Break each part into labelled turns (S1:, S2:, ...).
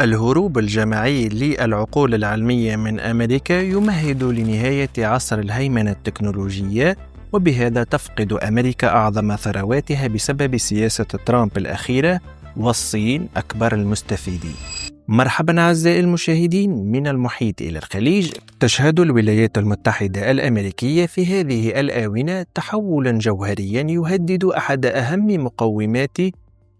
S1: الهروب الجماعي للعقول العلمية من أمريكا يمهد لنهاية عصر الهيمنة التكنولوجية، وبهذا تفقد أمريكا أعظم ثرواتها بسبب سياسة ترامب الأخيرة، والصين أكبر المستفيدين. مرحبا أعزائي المشاهدين، من المحيط إلى الخليج تشهد الولايات المتحدة الأمريكية في هذه الآونة تحولا جوهريا يهدد أحد أهم مقومات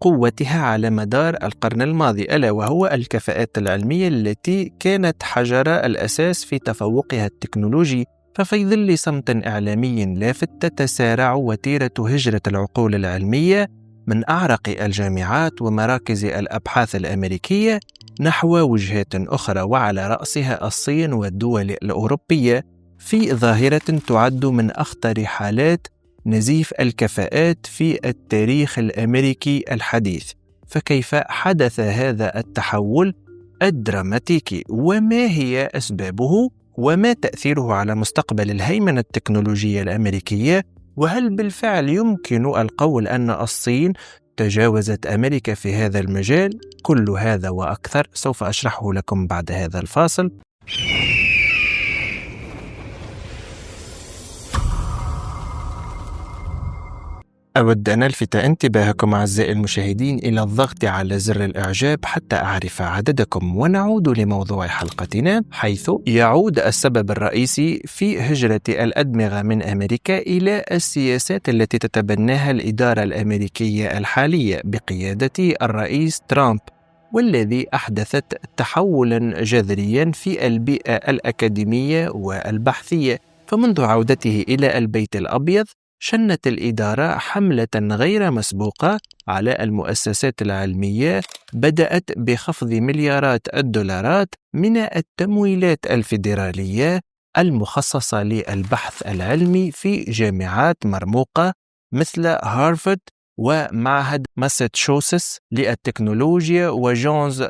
S1: قوتها على مدار القرن الماضي، ألا وهو الكفاءات العلمية التي كانت حجر الأساس في تفوقها التكنولوجي. ففي ظل صمت إعلامي لافت تتسارع وتيرة هجرة العقول العلمية من أعرق الجامعات ومراكز الأبحاث الأمريكية نحو وجهات أخرى، وعلى رأسها الصين والدول الأوروبية، في ظاهرة تعد من أخطر حالات نزيف الكفاءات في التاريخ الأمريكي الحديث. فكيف حدث هذا التحول الدراماتيكي؟ وما هي أسبابه؟ وما تأثيره على مستقبل الهيمنة التكنولوجية الأمريكية؟ وهل بالفعل يمكن القول أن الصين تجاوزت أمريكا في هذا المجال؟ كل هذا وأكثر سوف أشرحه لكم بعد هذا الفاصل. أود أن ألفت انتباهكم أعزائي المشاهدين إلى الضغط على زر الإعجاب حتى أعرف عددكم، ونعود لموضوع حلقتنا، حيث يعود السبب الرئيسي في هجرة الأدمغة من أمريكا إلى السياسات التي تتبناها الإدارة الأمريكية الحالية بقيادة الرئيس ترامب، والذي أحدثت تحولا جذريا في البيئة الأكاديمية والبحثية. فمنذ عودته إلى البيت الأبيض شنت الإدارة حملة غير مسبوقة على المؤسسات العلمية، بدأت بخفض مليارات الدولارات من التمويلات الفيدرالية المخصصة للبحث العلمي في جامعات مرموقة مثل هارفارد ومعهد ماساتشوستس للتكنولوجيا وجونز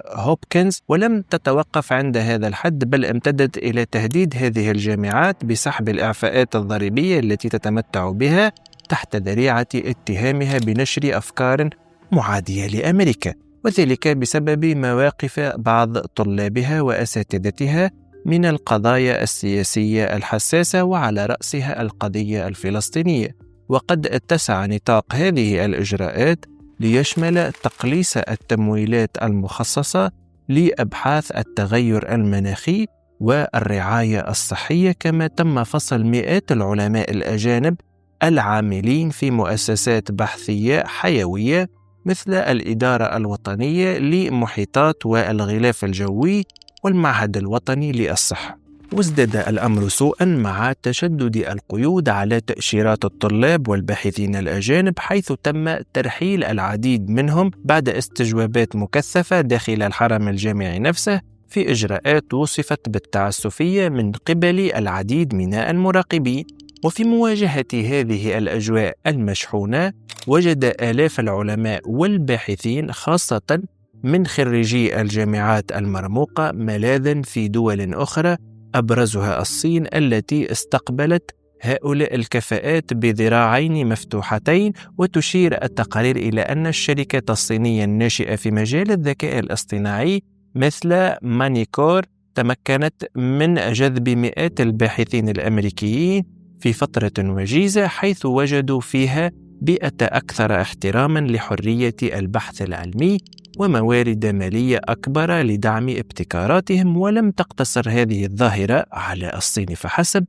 S1: هوبكنز. ولم تتوقف عند هذا الحد، بل امتدت إلى تهديد هذه الجامعات بسحب الإعفاءات الضريبية التي تتمتع بها تحت ذريعة اتهامها بنشر أفكار معادية لأمريكا، وذلك بسبب مواقف بعض طلابها وأساتذتها من القضايا السياسية الحساسة، وعلى رأسها القضية الفلسطينية. وقد اتسع نطاق هذه الإجراءات ليشمل تقليص التمويلات المخصصة لأبحاث التغير المناخي والرعاية الصحية، كما تم فصل مئات العلماء الأجانب العاملين في مؤسسات بحثية حيوية مثل الإدارة الوطنية لمحيطات والغلاف الجوي والمعهد الوطني للصحة. وازداد الأمر سوءا مع تشدد القيود على تأشيرات الطلاب والباحثين الأجانب، حيث تم ترحيل العديد منهم بعد استجوابات مكثفة داخل الحرم الجامعي نفسه، في إجراءات وصفت بالتعسفية من قبل العديد من المراقبين. وفي مواجهة هذه الأجواء المشحونة، وجد آلاف العلماء والباحثين خاصة من خريجي الجامعات المرموقة ملاذا في دول أخرى، أبرزها الصين التي استقبلت هؤلاء الكفاءات بذراعين مفتوحتين. وتشير التقارير إلى أن الشركة الصينية الناشئة في مجال الذكاء الاصطناعي مثل مانيكور تمكنت من جذب مئات الباحثين الأمريكيين في فترة وجيزة، حيث وجدوا فيها بيئة أكثر احتراما لحرية البحث العلمي وموارد مالية أكبر لدعم ابتكاراتهم. ولم تقتصر هذه الظاهرة على الصين فحسب،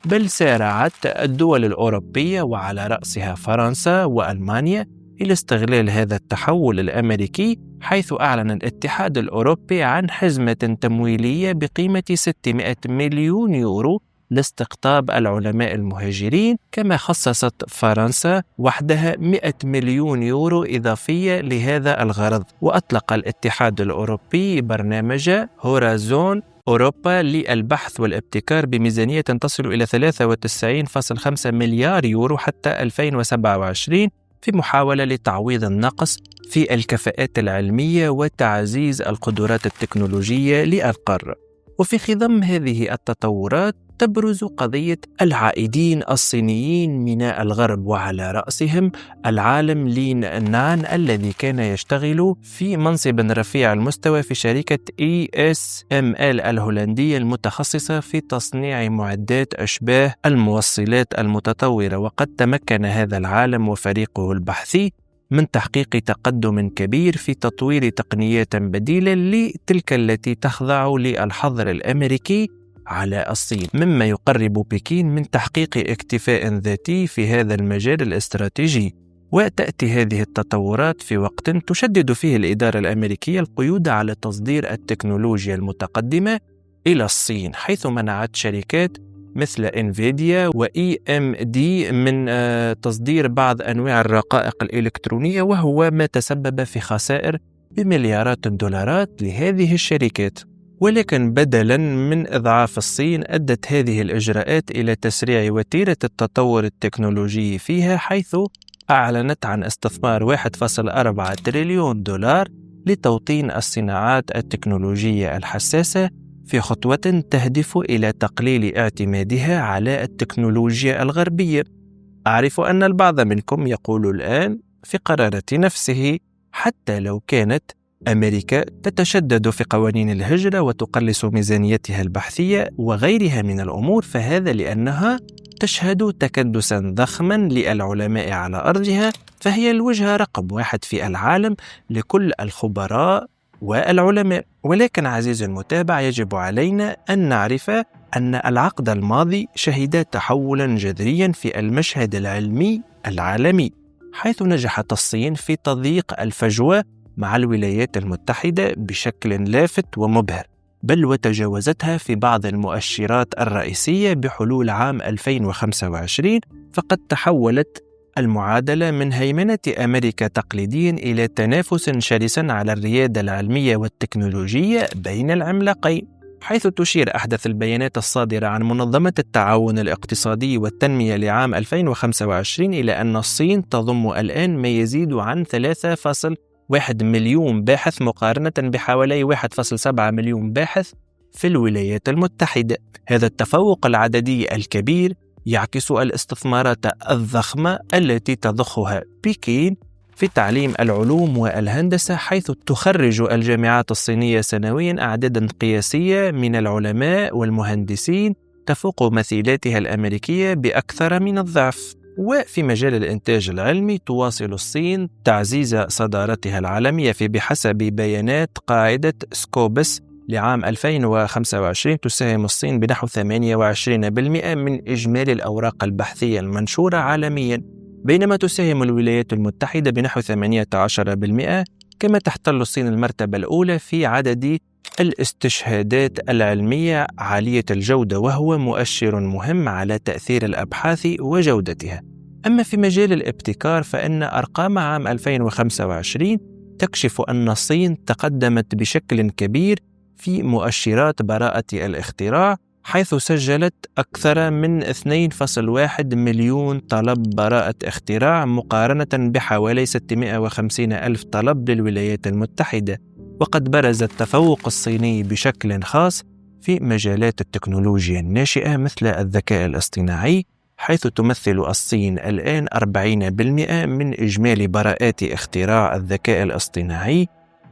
S1: بل سارعت الدول الأوروبية وعلى رأسها فرنسا وألمانيا إلى استغلال هذا التحول الأمريكي، حيث أعلن الاتحاد الأوروبي عن حزمة تمويلية بقيمة 600 مليون يورو لاستقطاب العلماء المهاجرين، كما خصصت فرنسا وحدها 100 مليون يورو إضافية لهذا الغرض. وأطلق الاتحاد الأوروبي برنامج هورازون أوروبا للبحث والابتكار بميزانية تصل إلى 93.5 مليار يورو حتى 2027، في محاولة لتعويض النقص في الكفاءات العلمية وتعزيز القدرات التكنولوجية للقارة. وفي خضم هذه التطورات تبرز قضية العائدين الصينيين من الغرب، وعلى رأسهم العالم لين نان الذي كان يشتغل في منصب رفيع المستوى في شركة ASML الهولندية المتخصصة في تصنيع معدات أشباه الموصلات المتطورة. وقد تمكن هذا العالم وفريقه البحثي من تحقيق تقدم كبير في تطوير تقنيات بديلة لتلك التي تخضع للحظر الأمريكي على الصين، مما يقرب بكين من تحقيق اكتفاء ذاتي في هذا المجال الاستراتيجي. وتأتي هذه التطورات في وقت تشدد فيه الإدارة الأمريكية القيود على تصدير التكنولوجيا المتقدمة إلى الصين، حيث منعت شركات مثل انفيديا وEMD من تصدير بعض أنواع الرقائق الإلكترونية، وهو ما تسبب في خسائر بمليارات الدولارات لهذه الشركات. ولكن بدلاً من إضعاف الصين، أدت هذه الإجراءات إلى تسريع وتيرة التطور التكنولوجي فيها، حيث أعلنت عن استثمار 1.4 تريليون دولار لتوطين الصناعات التكنولوجية الحساسة، في خطوة تهدف إلى تقليل اعتمادها على التكنولوجيا الغربية. أعرف أن البعض منكم يقول الآن في قرارة نفسه: حتى لو كانت أمريكا تتشدد في قوانين الهجرة وتقلص ميزانيتها البحثية وغيرها من الأمور، فهذا لأنها تشهد تكدسا ضخما للعلماء على أرضها، فهي الوجهة رقم 1 في العالم لكل الخبراء والعلماء. ولكن عزيزي المتابع، يجب علينا أن نعرف أن العقد الماضي شهد تحولا جذريا في المشهد العلمي العالمي، حيث نجحت الصين في تضييق الفجوة مع الولايات المتحدة بشكل لافت ومبهر، بل وتجاوزتها في بعض المؤشرات الرئيسية. بحلول عام 2025 فقد تحولت المعادلة من هيمنة أمريكا تقليديا إلى تنافس شرس على الريادة العلمية والتكنولوجية بين العملاقين، حيث تشير أحدث البيانات الصادرة عن منظمة التعاون الاقتصادي والتنمية لعام 2025 إلى أن الصين تضم الآن ما يزيد عن 3.1 مليون باحث، مقارنة بحوالي 1.7 مليون باحث في الولايات المتحدة. هذا التفوق العددي الكبير يعكس الاستثمارات الضخمة التي تضخها بكين في تعليم العلوم والهندسة، حيث تخرج الجامعات الصينية سنويا أعدادا قياسية من العلماء والمهندسين تفوق مثيلاتها الأمريكية بأكثر من الضعف. وفي مجال الإنتاج العلمي تواصل الصين تعزيز صدارتها العالمية، بحسب بيانات قاعدة سكوبس لعام 2025 تساهم الصين بنحو 28% من إجمالي الأوراق البحثية المنشورة عالميا، بينما تساهم الولايات المتحدة بنحو 18%. كما تحتل الصين المرتبة الأولى في عدد الاستشهادات العلمية عالية الجودة، وهو مؤشر مهم على تأثير الأبحاث وجودتها. أما في مجال الابتكار فإن أرقام عام 2025 تكشف أن الصين تقدمت بشكل كبير في مؤشرات براءة الاختراع، حيث سجلت أكثر من 2.1 مليون طلب براءة اختراع، مقارنة بحوالي 650 ألف طلب للولايات المتحدة. وقد برز التفوق الصيني بشكل خاص في مجالات التكنولوجيا الناشئة مثل الذكاء الاصطناعي، حيث تمثل الصين الآن 40% من إجمالي براءات اختراع الذكاء الاصطناعي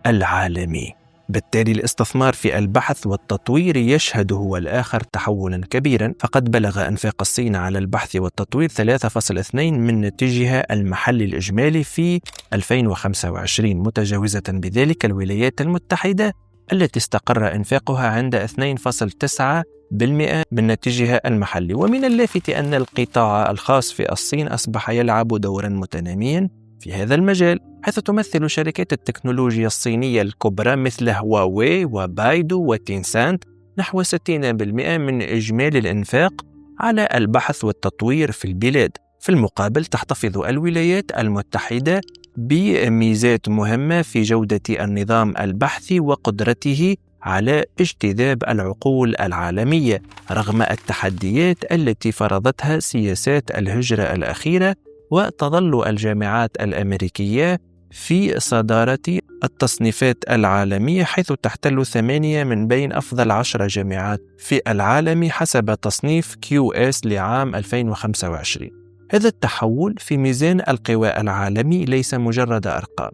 S1: العالمي. بالتالي الاستثمار في البحث والتطوير يشهد هو الآخر تحولا كبيرا، فقد بلغ إنفاق الصين على البحث والتطوير 3.2 من ناتجها المحلي الإجمالي في 2025، متجاوزة بذلك الولايات المتحدة التي استقر إنفاقها عند 2.9% من ناتجها المحلي. ومن اللافت أن القطاع الخاص في الصين أصبح يلعب دورا متناميا في هذا المجال، حيث تمثل شركات التكنولوجيا الصينية الكبرى مثل هواوي وبايدو وتينسانت نحو 60% من إجمالي الإنفاق على البحث والتطوير في البلاد. في المقابل تحتفظ الولايات المتحدة بميزات مهمة في جودة النظام البحثي وقدرته على اجتذاب العقول العالمية رغم التحديات التي فرضتها سياسات الهجرة الأخيرة. وتظل الجامعات الأمريكية في صدارة التصنيفات العالمية، حيث تحتل 8 من بين أفضل 10 جامعات في العالم حسب تصنيف QS لعام 2025. هذا التحول في ميزان القوى العالمي ليس مجرد أرقام،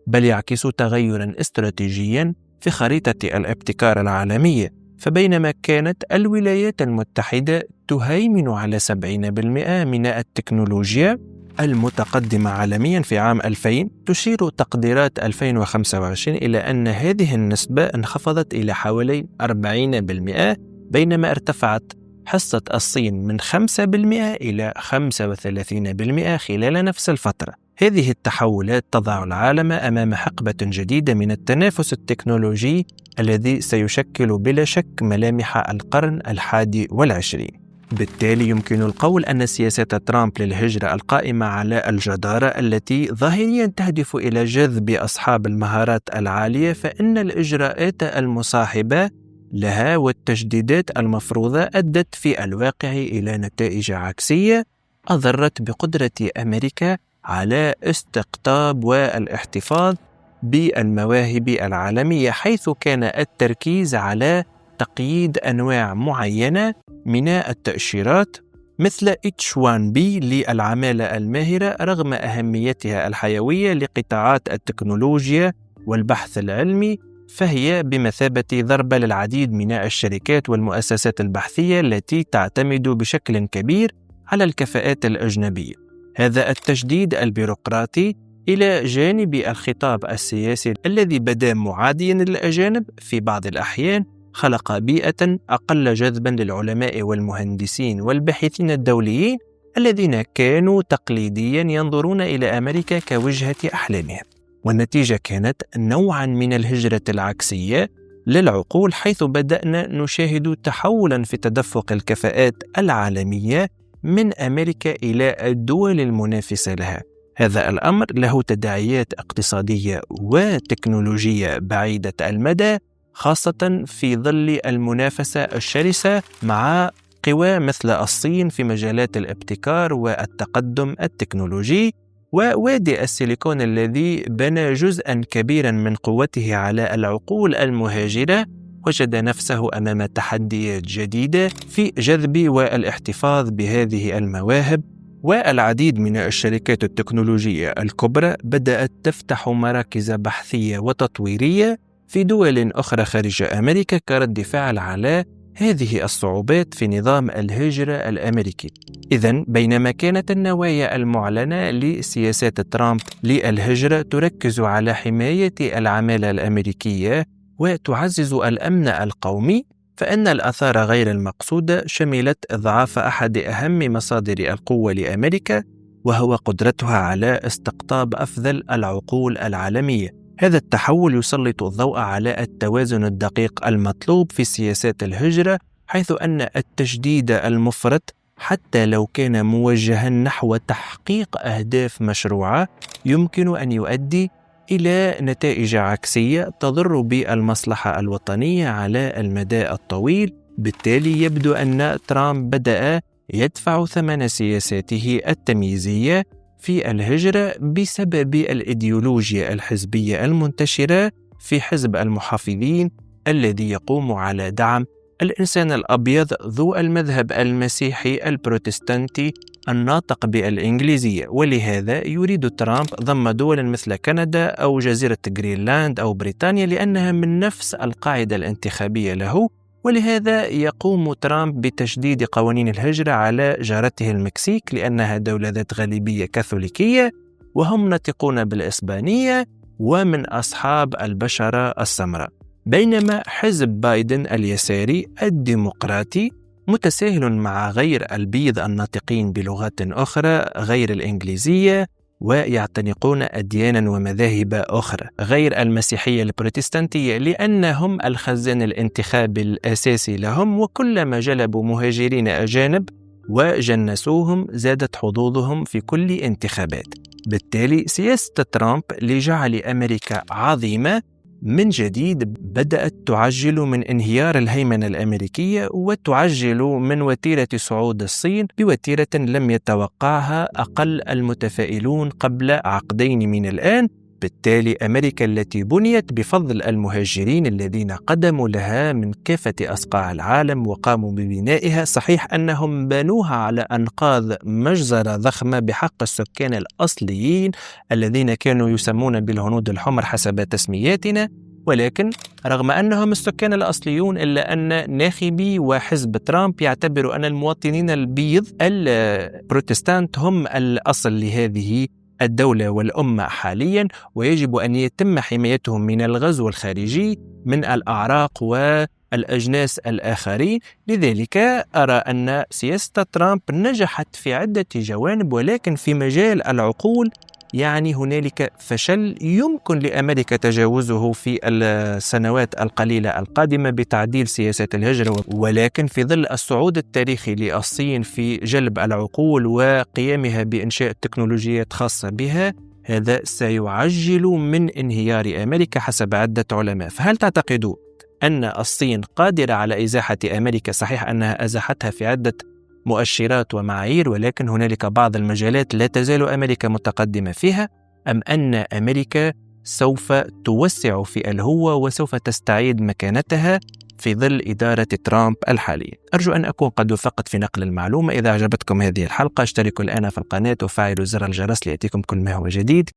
S1: بل يعكس تغيراً استراتيجياً في خريطة الابتكار العالمية. فبينما كانت الولايات المتحدة تهيمن على 70% من التكنولوجيا المتقدمة عالمياً في عام 2000، تشير تقديرات 2025 إلى أن هذه النسبة انخفضت إلى حوالي 40%، بينما ارتفعت حصة الصين من 5% إلى 35% خلال نفس الفترة. هذه التحولات تضع العالم أمام حقبة جديدة من التنافس التكنولوجي الذي سيشكل بلا شك ملامح القرن 21. بالتالي يمكن القول أن سياسات ترامب للهجرة القائمة على الجدارة، التي ظاهريا تهدف إلى جذب أصحاب المهارات العالية، فإن الإجراءات المصاحبة لها والتجديدات المفروضة أدت في الواقع إلى نتائج عكسية أضرت بقدرة أمريكا على استقطاب والاحتفاظ بالمواهب العالمية، حيث كان التركيز على تقييد أنواع معينة من التأشيرات مثل H1B للعمالة الماهرة، رغم أهميتها الحيوية لقطاعات التكنولوجيا والبحث العلمي، فهي بمثابة ضربة للعديد من الشركات والمؤسسات البحثية التي تعتمد بشكل كبير على الكفاءات الأجنبية. هذا التجديد البيروقراطي إلى جانب الخطاب السياسي الذي بدا معاديا للأجانب في بعض الأحيان خلق بيئة أقل جذبا للعلماء والمهندسين والباحثين الدوليين الذين كانوا تقليديا ينظرون إلى أمريكا كوجهة أحلامهم. والنتيجة كانت نوعا من الهجرة العكسية للعقول، حيث بدأنا نشاهد تحولا في تدفق الكفاءات العالمية من أمريكا إلى الدول المنافسة لها. هذا الأمر له تداعيات اقتصادية وتكنولوجية بعيدة المدى، خاصة في ظل المنافسة الشرسة مع قوى مثل الصين في مجالات الابتكار والتقدم التكنولوجي. ووادي السيليكون الذي بنى جزءاً كبيراً من قوته على العقول المهاجرة وجد نفسه أمام تحديات جديدة في جذب والاحتفاظ بهذه المواهب. والعديد من الشركات التكنولوجية الكبرى بدأت تفتح مراكز بحثية وتطويرية في دول أخرى خارج أمريكا كرد فعل على هذه الصعوبات في نظام الهجرة الأمريكي. إذن بينما كانت النوايا المعلنة لسياسات ترامب للهجرة تركز على حماية العمالة الأمريكية وتعزز الأمن القومي، فإن الآثار غير المقصودة شملت إضعاف أحد أهم مصادر القوة لأمريكا، وهو قدرتها على استقطاب أفضل العقول العالمية. هذا التحول يسلط الضوء على التوازن الدقيق المطلوب في سياسات الهجرة، حيث أن التجديد المفرط حتى لو كان موجها نحو تحقيق أهداف مشروعة يمكن أن يؤدي إلى نتائج عكسية تضر بالمصلحة الوطنية على المدى الطويل. بالتالي يبدو أن ترامب بدأ يدفع ثمن سياساته التمييزية في الهجرة بسبب الإيديولوجيا الحزبية المنتشرة في حزب المحافظين الذي يقوم على دعم الإنسان الأبيض ذو المذهب المسيحي البروتستانتي الناطق بالإنجليزية. ولهذا يريد ترامب ضم دول مثل كندا أو جزيرة غرينلاند أو بريطانيا لأنها من نفس القاعدة الانتخابية له. ولهذا يقوم ترامب بتشديد قوانين الهجرة على جارته المكسيك لأنها دولة ذات غالبية كاثوليكية وهم ناطقون بالإسبانية ومن أصحاب البشرة السمراء. بينما حزب بايدن اليساري الديمقراطي متساهل مع غير البيض الناطقين بلغات أخرى غير الإنجليزية، ويعتنقون أديانا ومذاهب أخرى غير المسيحية البروتستانتية لأنهم الخزان الانتخابي الأساسي لهم، وكلما جلبوا مهاجرين أجانب وجنسوهم زادت حظوظهم في كل انتخابات. بالتالي سياسة ترامب لجعل أمريكا عظيمة من جديد بدأت تعجل من انهيار الهيمنة الأمريكية وتعجل من وتيرة صعود الصين بوتيرة لم يتوقعها أقل المتفائلون قبل عقدين من الآن. بالتالي أمريكا التي بنيت بفضل المهاجرين الذين قدموا لها من كافة أصقاع العالم وقاموا ببنائها، صحيح أنهم بنوها على أنقاض مجزرة ضخمة بحق السكان الأصليين الذين كانوا يسمون بالهنود الحمر حسب تسمياتنا، ولكن رغم أنهم السكان الأصليون إلا أن ناخبي وحزب ترامب يعتبروا أن المواطنين البيض البروتستانت هم الأصل لهذه الدولة والأمة حاليا، ويجب أن يتم حمايتهم من الغزو الخارجي من الأعراق والأجناس الآخرين. لذلك أرى أن سياسة ترامب نجحت في عدة جوانب، ولكن في مجال العقول يعني هنالك فشل يمكن لأمريكا تجاوزه في السنوات القليلة القادمة بتعديل سياسة الهجرة، ولكن في ظل الصعود التاريخي للصين في جلب العقول وقيامها بإنشاء تكنولوجيات خاصة بها، هذا سيعجل من انهيار أمريكا حسب عدة علماء. فهل تعتقدوا أن الصين قادرة على إزاحة أمريكا؟ صحيح أنها أزاحتها في عدة مؤشرات ومعايير، ولكن هنالك بعض المجالات لا تزال أمريكا متقدمة فيها، أم أن أمريكا سوف توسع في الهوة وسوف تستعيد مكانتها في ظل إدارة ترامب الحالية؟ أرجو أن أكون قد وفقت في نقل المعلومة. إذا أعجبتكم هذه الحلقة اشتركوا الآن في القناة وفعلوا زر الجرس ليأتيكم كل ما هو جديد.